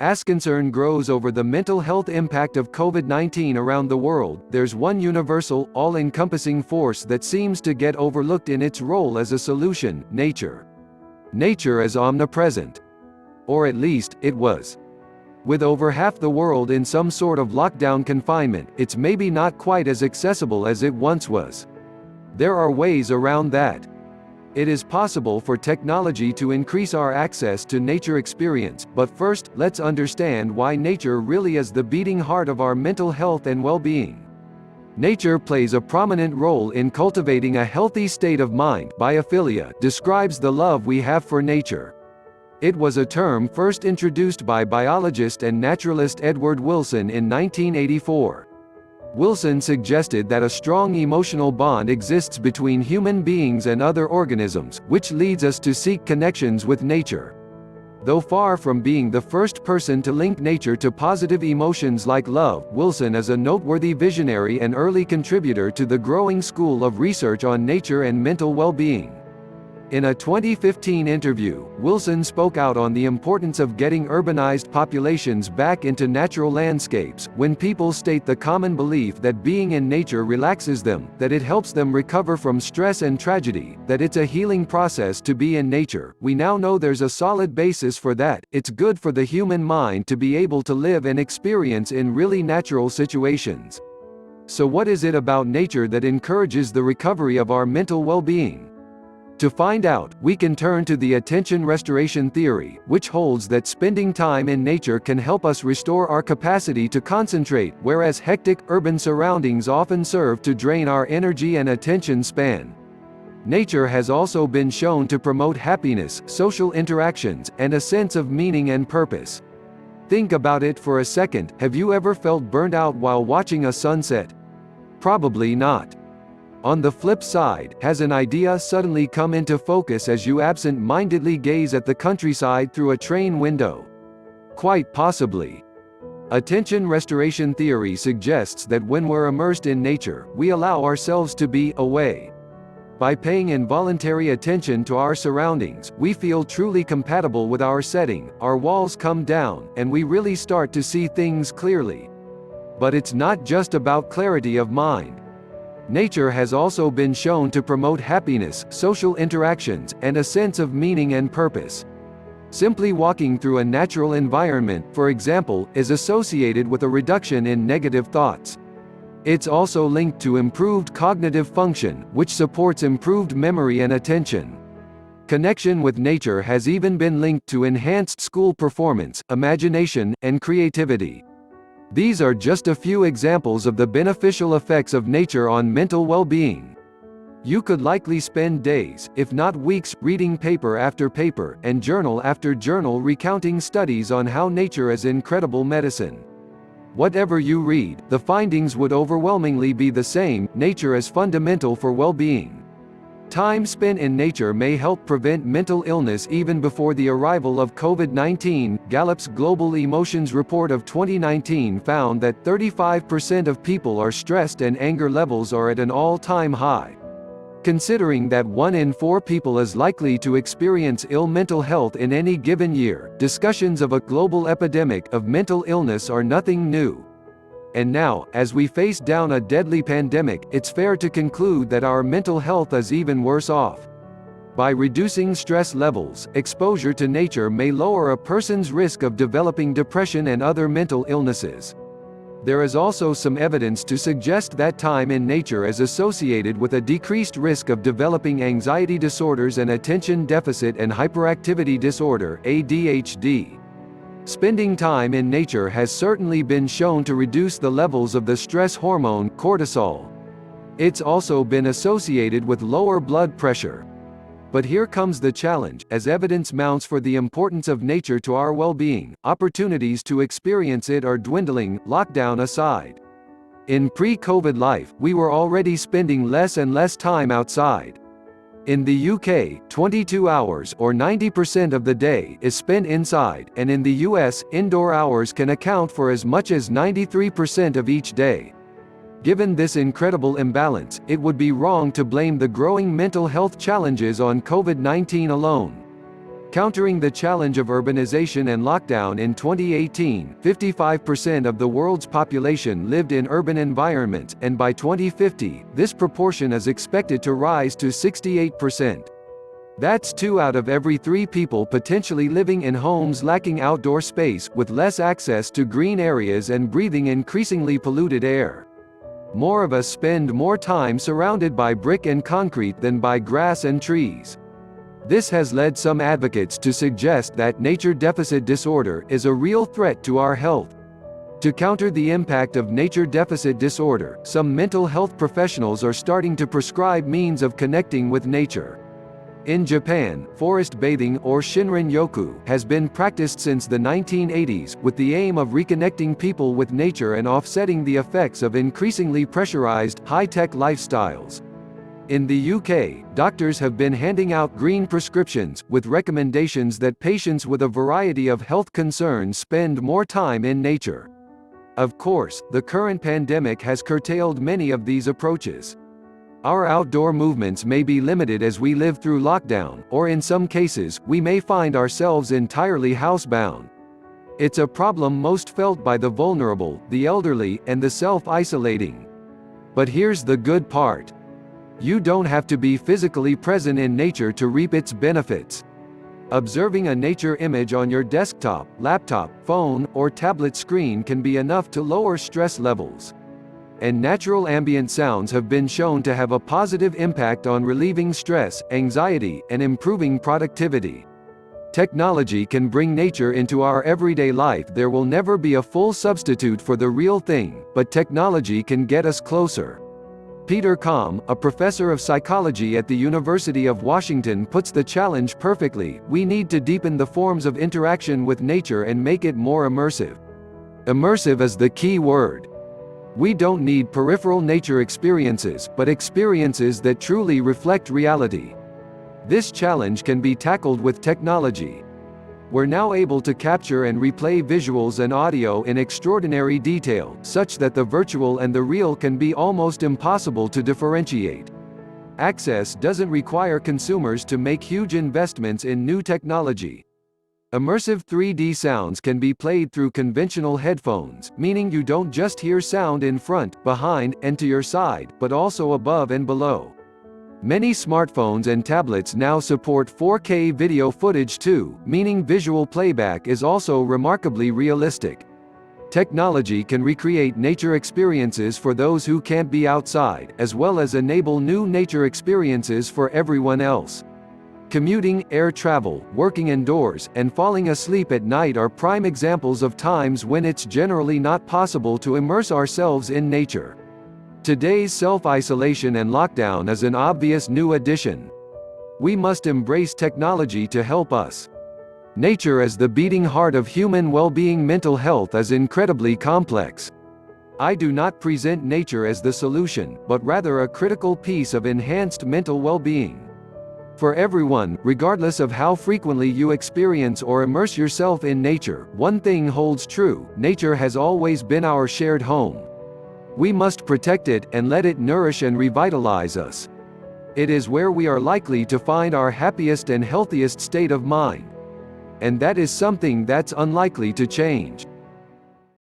As concern grows over the mental health impact of COVID-19 around the world, there's one universal, all-encompassing force that seems to get overlooked in its role as a solution: nature. Nature is omnipresent. Or at least, it was. With over half the world in some sort of lockdown confinement, it's maybe not quite as accessible as it once was. There are ways around that. It is possible for technology to increase our access to nature experience, but first, let's understand why nature really is the beating heart of our mental health and well-being. Nature plays a prominent role in cultivating a healthy state of mind. Biophilia describes the love we have for nature. It was a term first introduced by biologist and naturalist Edward Wilson in 1984. Wilson suggested that a strong emotional bond exists between human beings and other organisms, which leads us to seek connections with nature. Though far from being the first person to link nature to positive emotions like love, Wilson is a noteworthy visionary and early contributor to the growing school of research on nature and mental well-being. In a 2015 interview, Wilson spoke out on the importance of getting urbanized populations back into natural landscapes, when people state the common belief that being in nature relaxes them, that it helps them recover from stress and tragedy, that it's a healing process to be in nature. We now know there's a solid basis for that. It's good for the human mind to be able to live and experience in really natural situations. So what is it about nature that encourages the recovery of our mental well-being? To find out, we can turn to the attention restoration theory, which holds that spending time in nature can help us restore our capacity to concentrate, whereas hectic, urban surroundings often serve to drain our energy and attention span. Nature has also been shown to promote happiness, social interactions, and a sense of meaning and purpose. Think about it for a second. Have you ever felt burnt out while watching a sunset? Probably not. On the flip side, has an idea suddenly come into focus as you absent-mindedly gaze at the countryside through a train window? Quite possibly. Attention restoration theory suggests that when we're immersed in nature, we allow ourselves to be away. By paying involuntary attention to our surroundings, we feel truly compatible with our setting, our walls come down, and we really start to see things clearly. But it's not just about clarity of mind. Nature has also been shown to promote happiness, social interactions, and a sense of meaning and purpose. Simply walking through a natural environment, for example, is associated with a reduction in negative thoughts. It's also linked to improved cognitive function, which supports improved memory and attention. Connection with nature has even been linked to enhanced school performance, imagination, and creativity. These are just a few examples of the beneficial effects of nature on mental well-being. You could likely spend days, if not weeks, reading paper after paper, and journal after journal recounting studies on how nature is incredible medicine. Whatever you read, the findings would overwhelmingly be the same: nature is fundamental for well-being. Time spent in nature may help prevent mental illness even before the arrival of COVID-19. Gallup's Global Emotions Report of 2019 found that 35% of people are stressed and anger levels are at an all-time high. Considering that 1 in 4 people is likely to experience ill mental health in any given year, discussions of a global epidemic of mental illness are nothing new. And now, as we face down a deadly pandemic, it's fair to conclude that our mental health is even worse off. By reducing stress levels, exposure to nature may lower a person's risk of developing depression and other mental illnesses. There is also some evidence to suggest that time in nature is associated with a decreased risk of developing anxiety disorders and attention deficit and hyperactivity disorder (ADHD). Spending time in nature has certainly been shown to reduce the levels of the stress hormone, cortisol. It's also been associated with lower blood pressure. But here comes the challenge: as evidence mounts for the importance of nature to our well-being, opportunities to experience it are dwindling, lockdown aside. In pre-COVID life, we were already spending less and less time outside. In the UK, 22 hours or 90% of the day is spent inside, and in the US, indoor hours can account for as much as 93% of each day. Given this incredible imbalance, it would be wrong to blame the growing mental health challenges on COVID-19 alone. Countering the challenge of urbanization and lockdown in 2018, 55% of the world's population lived in urban environments, and by 2050, this proportion is expected to rise to 68%. That's 2 out of every 3 people potentially living in homes lacking outdoor space, with less access to green areas and breathing increasingly polluted air. More of us spend more time surrounded by brick and concrete than by grass and trees. This has led some advocates to suggest that nature deficit disorder is a real threat to our health. To counter the impact of nature deficit disorder, some mental health professionals are starting to prescribe means of connecting with nature. In Japan, forest bathing, or Shinrin-yoku, has been practiced since the 1980s, with the aim of reconnecting people with nature and offsetting the effects of increasingly pressurized, high-tech lifestyles. In the UK, doctors have been handing out green prescriptions, with recommendations that patients with a variety of health concerns spend more time in nature. Of course, the current pandemic has curtailed many of these approaches. Our outdoor movements may be limited as we live through lockdown, or in some cases, we may find ourselves entirely housebound. It's a problem most felt by the vulnerable, the elderly, and the self-isolating. But here's the good part. You don't have to be physically present in nature to reap its benefits. Observing a nature image on your desktop, laptop, phone, or tablet screen can be enough to lower stress levels. And natural ambient sounds have been shown to have a positive impact on relieving stress, anxiety, and improving productivity. Technology can bring nature into our everyday life. There will never be a full substitute for the real thing, but technology can get us closer. Peter Kalm, a professor of psychology at the University of Washington, puts the challenge perfectly. We need to deepen the forms of interaction with nature and make it more immersive. Immersive is the key word. We don't need peripheral nature experiences, but experiences that truly reflect reality. This challenge can be tackled with technology. We're now able to capture and replay visuals and audio in extraordinary detail, such that the virtual and the real can be almost impossible to differentiate. Access doesn't require consumers to make huge investments in new technology. Immersive 3D sounds can be played through conventional headphones, meaning you don't just hear sound in front, behind, and to your side, but also above and below. Many smartphones and tablets now support 4K video footage too, meaning visual playback is also remarkably realistic. Technology can recreate nature experiences for those who can't be outside, as well as enable new nature experiences for everyone else. Commuting, air travel, working indoors, and falling asleep at night are prime examples of times when it's generally not possible to immerse ourselves in nature. Today's self-isolation and lockdown is an obvious new addition. We must embrace technology to help us. Nature as the beating heart of human well-being. Mental health is incredibly complex. I do not present nature as the solution, but rather a critical piece of enhanced mental well-being. For everyone, regardless of how frequently you experience or immerse yourself in nature, one thing holds true: nature has always been our shared home. We must protect it, and let it nourish and revitalize us. It is where we are likely to find our happiest and healthiest state of mind. And that is something that's unlikely to change.